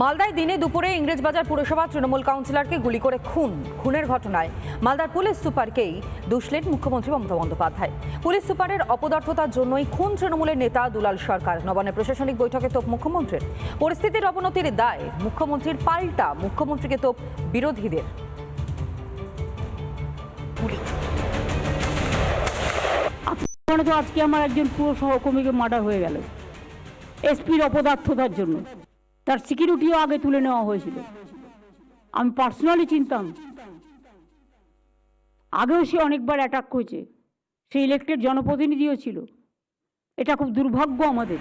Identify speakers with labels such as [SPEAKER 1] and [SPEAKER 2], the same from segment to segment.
[SPEAKER 1] মালদায় দিনে দুপুরে ইংরেজবাজার পুরসভা তৃণমূল কাউন্সিলরকে গুলি করে খুনের ঘটনায় মালদার পুলিশ সুপারকেই দুষলেন মুখ্যমন্ত্রী মমতা বন্দ্যোপাধ্যায়। পুলিশ সুপারের অপদার্থতার জন্যই খুন তৃণমূলের নেতা দুলাল সরকার। নবান্নে প্রশাসনিক বৈঠকে তোপ মুখ্যমন্ত্রীর। পরিস্থিতির অবনতির দায় মুখ্যমন্ত্রীর, পাল্টা মুখ্যমন্ত্রীকে তোপ বিরোধীদের।
[SPEAKER 2] তো আজকে আমার একজন পুরো সহকর্মীকে মার্ডার হয়ে গেল এসপির অপদার্থতার জন্য। তার সিকিউরিটিও আগে তুলে নেওয়া হয়েছিল। আমি পার্সোনালি চিনতাম, আগেও সে অনেকবার অ্যাটাক করেছে, সে ইলেক্টেড জনপ্রতিনিধিও ছিল। এটা খুব দুর্ভাগ্য আমাদের।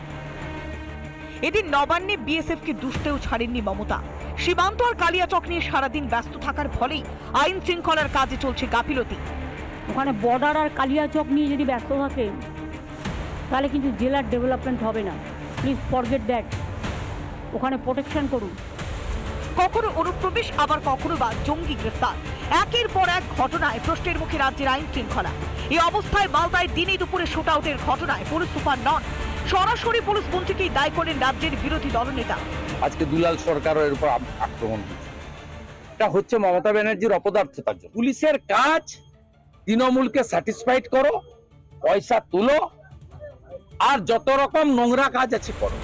[SPEAKER 3] এদিন নবান্নে বিএসএফকে দুষতেও ছাড়েননি মমতা। সীমান্ত আর কালিয়াচক নিয়ে সারাদিন ব্যস্ত থাকার ফলেই আইন শৃঙ্খলার কাজে চলছে গাফিলতি।
[SPEAKER 2] ওখানে বর্ডার আর কালিয়াচক নিয়ে যদি ব্যস্ত থাকে তাহলে কিন্তু জেলার ডেভেলপমেন্ট হবে না। Please forget that. ওখানে প্রোটেকশন করুন।
[SPEAKER 3] কখনো অনুপ্রবেশ, আবার কখনো বা জঙ্গি গ্রেফতার। একের পর এক ঘটনায় প্রশ্নের মুখে রাজ্যের আইন শৃঙ্খলা। এই অবস্থায় মালদায় দিনে দুপুরে শুট আউটের ঘটনায় পুলিশ সুপার নন, সরাসরি পুলিশ মন্ত্রীকেই দায়ী করেন রাজ্যের বিরোধী দলনেতা।
[SPEAKER 4] আজকে দুলাল সরকারের উপর আক্রমণ হচ্ছে, এটা হচ্ছে মমতা ব্যানার্জির অপদার্থতার জন্য। পুলিশের কাজ তৃণমূলকে স্যাটিসফাইড করো, পয়সা তুলো, আর যত রকম নোংরা কাজ আছে করো।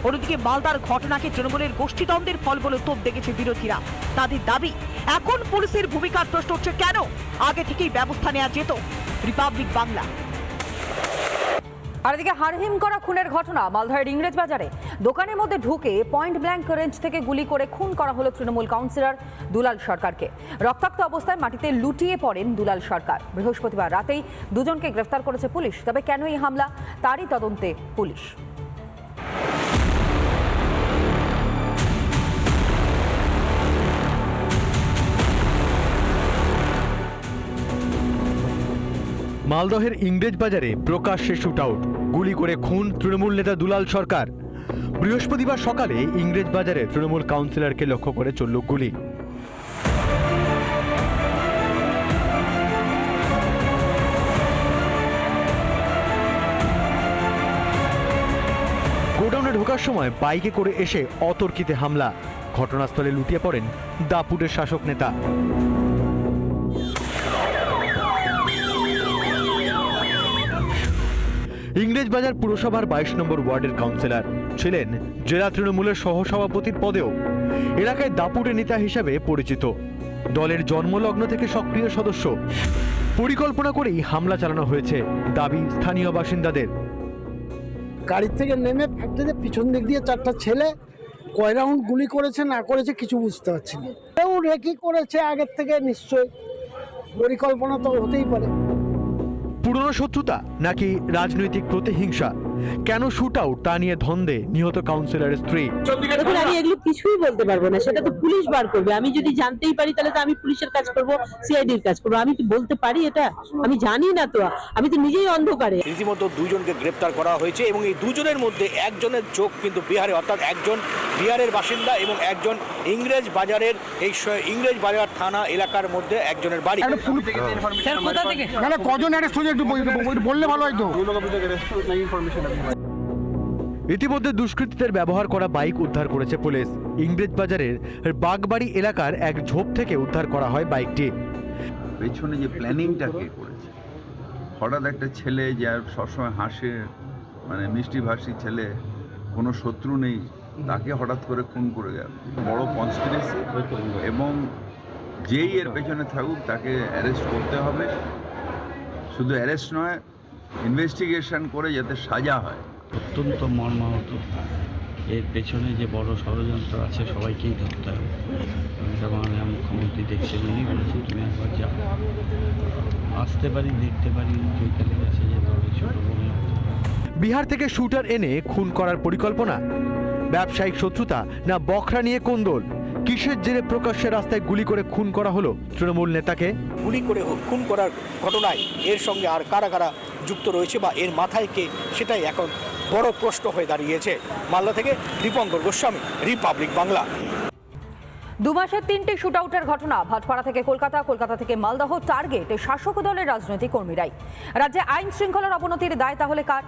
[SPEAKER 3] অন্যদিকে মালদার ঘটনাকে তৃণমূলের গোষ্ঠীদ্বন্দ্বের ফল বলে তোপ দেখেছে বিরোধীরা। তাদের দাবি, এখন পুলিশের ভূমিকার প্রশ্ন হচ্ছে কেন আগে থেকেই ব্যবস্থা নেওয়া যেত। রিপাবলিক বাংলা।
[SPEAKER 1] আর এদিকে হারহিম করা খুনের ঘটনা মালদার ইংরেজবাজারে। দোকানের মধ্যে ঢুকে পয়েন্ট ব্ল্যাঙ্ক রেঞ্জ থেকে গুলি করে খুন করা হলো তৃণমূল কাউন্সিলর দুলাল সরকারকে। রক্তাক্ত অবস্থায় মাটিতে লুটিয়ে পড়েন দুলাল সরকার। বৃহস্পতিবার রাতেই দুজনকে গ্রেফতার করেছে পুলিশ। তবে কেন এই হামলা, তারই তদন্তে পুলিশ।
[SPEAKER 5] মালদহের ইংরেজবাজারে প্রকাশ্যে শুট আউট, গুলি করে খুন তৃণমূল নেতা দুলাল সরকার। বৃহস্পতিবার সকালে ইংরেজবাজারে তৃণমূল কাউন্সিলরকে লক্ষ্য করে চলল গুলি। গোডাউনে ঢোকার সময় বাইকে করে এসে অতর্কিতে হামলা। ঘটনাস্থলে লুটিয়ে পড়েন দাপুটের শাসক নেতা। ইংরেজবাজার পুরসভার 22 নম্বর ওয়ার্ডের কাউন্সিলর ছিলেন, জেলা তৃণমূলের সহসভাপতির পদেও। এলাকায় দাপুটে নেতা হিসেবে পরিচিত, দলের জন্মলগ্ন থেকে সক্রিয় সদস্য। পরিকল্পনা করেই হামলা চালানো হয়েছে দাবি স্থানীয় বাসিন্দাদের।
[SPEAKER 6] গাড়ি থেকে নেমে ফ্যাক্টরিতে পিছন দিক দিয়ে চারটা ছেলে কয় রাউন্ড গুলি করেছে না করেছে কিছু বুঝতে পারছি না। কেউ রেকি করেছে আগের থেকে, নিশ্চয়ই পরিকল্পনা তো হতেই পারে।
[SPEAKER 5] পুরনো শত্রুতা নাকি রাজনৈতিক প্রতিহিংসা? কেন শুট আউট তা নিয়ে ধন্দে নিহত কাউন্সিলরের স্ত্রী।
[SPEAKER 7] দেখুন, আমি এগুলো কিছুই বলতে পারবো না, সেটা তো পুলিশ বার করবে। আমি যদি জানতেই পারি তাহলে তো আমি পুলিশের কাজ করব, সিআইডির কাজ করবো। আমি কি বলতে পারি এটা? আমি জানি না তো, আমি তো নিজেই অন্ধকারে।
[SPEAKER 8] রীতিমতো দুজনকে গ্রেপ্তার করা হয়েছে এবং এই দুজনের মধ্যে একজনের চোখ কিন্তু বিহারে, অর্থাৎ একজন বিহারের বাসিন্দা এবং একজন ইংরেজ বাজারের, এই ইংরেজ বাজার থানা এলাকার মধ্যে একজনের বাড়ি।
[SPEAKER 6] কজন অ্যারেস্ট হয়েছে একটু বললে ভালো হয়তো।
[SPEAKER 5] ইতিমধ্যে দুষ্কৃতীদের ব্যবহার করা বাইক উদ্ধার করেছে পুলিশ। ইংরেজবাজারের বাগবাড়ি এলাকার এক ঝোপ থেকে উদ্ধার করা হয় বাইকটি।
[SPEAKER 9] পেছনে যে প্ল্যানিংটা কে করেছে, হঠাৎ একটা ছেলে যার সবসময় হাসে, মানে মিষ্টিভাষী ছেলে, কোনো শত্রু নেই, তাকে হঠাৎ করে খুন করে গেল। বড় কনস্পিরেসি, এবং যেই এর পেছনে থাকুক তাকে অ্যারেস্ট করতে হবে। শুধু অ্যারেস্ট নয়, ইনভেস্টিগেশন করে যাতে সাজা হয়।
[SPEAKER 10] অত্যন্ত মর্মাহত। এর পেছনে যে বড় ষড়যন্ত্র আছে সবাইকেই ধরতে হবে। এটা মাননীয় মুখ্যমন্ত্রী দেখছেন, উনি বলেছেন তুমি একবার যাও, আসতে পারি, দেখতে পারি চৈতালি গেছে যে ছোট বোন।
[SPEAKER 5] বিহার থেকে শুটার এনে খুন করার পরিকল্পনা, ব্যবসায়িক শত্রুতা না বখরা নিয়ে কোন্দল? কিসের জেরে প্রকাশ্যে রাস্তায় গুলি করে খুন করা হলো তৃণমূল নেতাকে?
[SPEAKER 8] গুলি করে খুন করার ঘটনায় এর সঙ্গে আর কারা কারা যুক্ত রয়েছে বা এর মাথায় কে, সেটাই এখন বড় প্রশ্ন হয়ে দাঁড়িয়েছে। মালদা থেকে দীপঙ্কর গোস্বামী, রিপাবলিক বাংলা।
[SPEAKER 1] দু মাসের 3টি শুটআউটের ঘটনা, ভাটপাড়া থেকে কলকাতা, কলকাতা থেকে মালদহ, টার্গেট শাসক দলের রাজনৈতিক কর্মীরাই। রাজ্যে আইন শৃঙ্খলার অবনতির দায় তাহলে কার?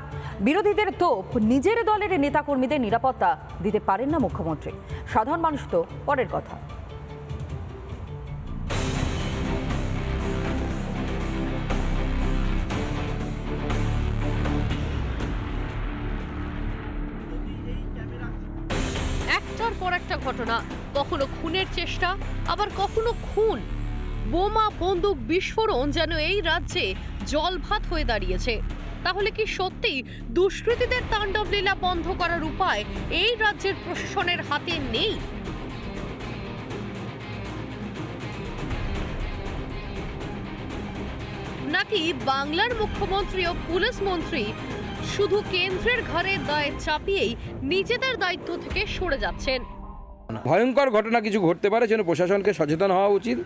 [SPEAKER 1] বিরোধীদের তোপ, নিজের দলের নেতাকর্মীদের নিরাপত্তা দিতে পারেন না মুখ্যমন্ত্রী। সাধারণ মানুষ তো পরের কথা।
[SPEAKER 11] একটার পর একটা ঘটনা, কখনো খুনের চেষ্টা, আবার কখনো খুন। বোমা, বন্দুক, বিস্ফোরণ যেন এই রাজ্যে জলভাত হয়ে দাঁড়িয়েছে। তাহলে কি সত্যি দুষ্কৃতীদের তাণ্ডব লীলা বন্ধ করার উপায় এই রাজ্যের প্রশাসনের হাতে নেই? নাকি বাংলার মুখ্যমন্ত্রী ও পুলিশ মন্ত্রী শুধু কেন্দ্রের ঘাড়ে দায় চাপিয়েই নিজেদের দায়িত্ব থেকে সরে যাচ্ছেন?
[SPEAKER 4] ভয়ঙ্কর ঘটনা কিছু ঘটতে পারে, যেন প্রশাসনকে সচেতন হওয়া উচিত।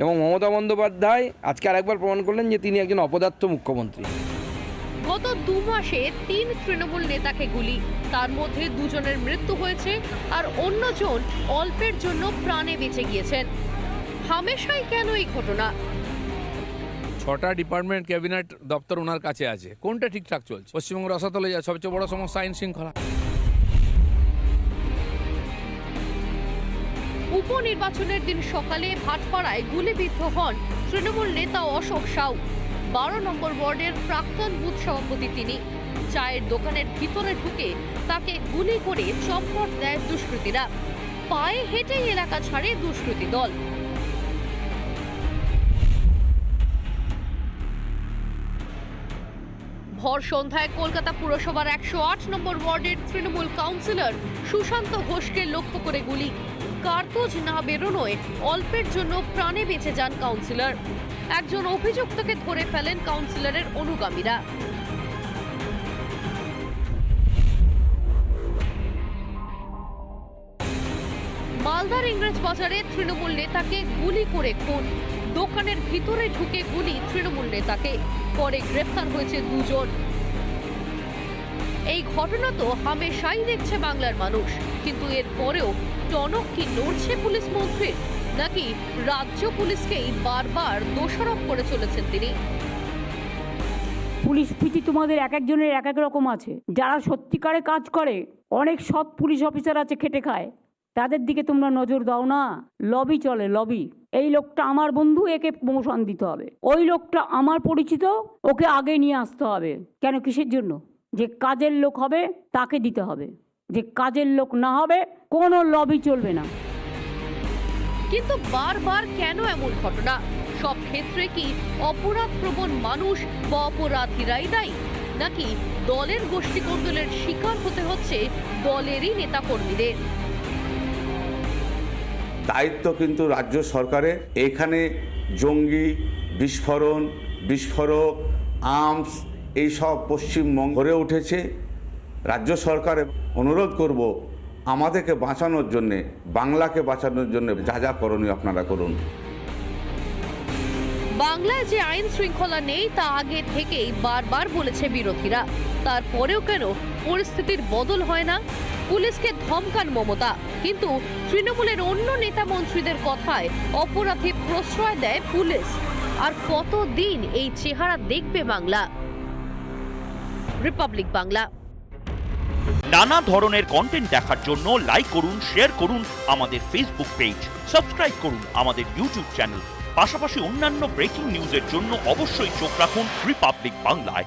[SPEAKER 4] এবং মমতা বন্দ্যোপাধ্যায় আজকে আরেকবার প্রমাণ করলেন যে তিনি একজন অপদার্থ মুখ্যমন্ত্রী।
[SPEAKER 11] গত 2 মাসে 3 তৃণমূল নেতাকে গুলি, তার মধ্যে 2 জনের মৃত্যু হয়েছে আর অন্যজন অল্পের জন্য প্রাণে বেঁচে গিয়েছেন। হামেশাই কেন এই ঘটনা?
[SPEAKER 12] 6টা ডিপার্টমেন্ট ক্যাবিনেট দপ্তর ওনার কাছে আছে, কোনটা ঠিকঠাক চলছে? পশ্চিমবঙ্গের রসাতলে যায় সবচেয়ে বড় সমস্যা আইন শৃঙ্খলা।
[SPEAKER 11] উপনির্বাচনের দিন সকালে ভাটপাড়ায় গুলিবিদ্ধ হন তৃণমূল নেতা অশোক সাউ। 12 নম্বর ওয়ার্ডের প্রাক্তন বুথ সভাপতি তিনি। চায়ের দোকানের ভিতরে ঢুকে তাকে গুলি করে চম্পট দেয় দুষ্কৃতীরা। পায়ে হেঁটেই এলাকা ছাড়ে দুষ্কৃতী দল। ভর সন্ধ্যায় কলকাতা পুরসভার 108 নম্বর ওয়ার্ডের তৃণমূল কাউন্সিলর সুশান্ত ঘোষকে লক্ষ্য করে গুলি। কার্তুজ না বেরোনোয় অল্পের জন্য প্রাণে বেঁচে যান কাউন্সিলর। একজন অভিযুক্তকে ধরে ফেলেন কাউন্সিলরের অনুগামীরা। মালদার ইংরেজ বাজারে তৃণমূল নেতাকে গুলি করে খুন। দোকানের ভিতরে ঢুকে গুলি তৃণমূল নেতাকে, পরে গ্রেফতার হয়েছে 2 জন। এই ঘটনা তো হামেশাই দেখছে বাংলার মানুষ, কিন্তু এর পরেও টনক কি নড়ছে পুলিশ মন্ত্রীর? নাকি রাজ্য পুলিশকেই বারবার দোষারোপ করে চলেছেন তিনি?
[SPEAKER 2] পুলিশ প্রীতি তোমাদের এক একজনের এক এক রকম আছে। যারা সত্যিকারে কাজ করে, অনেক সৎ পুলিশ অফিসার আছে খেটে খায়, তাদের দিকে তোমরা নজর দাও না। লবি চলে, লবি। এই লোকটা আমার বন্ধু, একে প্রমোশন দিতে হবে। ওই লোকটা আমার পরিচিত, ওকে আগে নিয়ে আসতে হবে। কেন, কিসের জন্য? যে কাজের লোক হবে তাকে দিতে হবে, যে কাজের লোক না হবে কোনো লবি চলবে না।
[SPEAKER 11] কিন্তু বারবার কেন এমন ঘটনা? সব ক্ষেত্রে কি অপরাধ প্রবণ মানুষ বা অপরাধীরাই দায়ী, নাকি দলের গোষ্ঠীকন্দলের শিকার হতে হচ্ছে দলেরই নেতাকর্মীদের?
[SPEAKER 13] দায়িত্ব কিন্তু রাজ্য সরকারের। এখানে জঙ্গি, বিস্ফোরণ, বিস্ফোরক, আর্মস এইসব পশ্চিমবঙ্গ গড়ে উঠেছে। রাজ্য সরকারের অনুরোধ করব, আমাদেরকে বাঁচানোর জন্যে, বাংলাকে বাঁচানোর জন্য যা যা করণীয় আপনারা করুন।
[SPEAKER 11] বাংলায় যে আইন শৃঙ্খলা নেই তা আগে থেকেই বারবার বলেছে বিরোধীরা। তারপরেও কেন পরিস্থিতির বদল হয় না? পুলিশকে ধমকান মমতা, কিন্তু তৃণমূলের অন্য নেতা মন্ত্রীদের কথায় অপরাধী প্রশ্রয় দেয় পুলিশ। আর কতদিন এই চেহারা দেখবে বাংলা? রিপাবলিক বাংলা।
[SPEAKER 14] নানা ধরনের কন্টেন্ট দেখার জন্য লাইক করুন, শেয়ার করুন আমাদের ফেসবুক পেজ, সাবস্ক্রাইব করুন আমাদের ইউটিউব চ্যানেল। পাশাপাশি অন্যান্য ব্রেকিং নিউজের জন্য অবশ্যই চোখ রাখুন রিপাবলিক বাংলায়।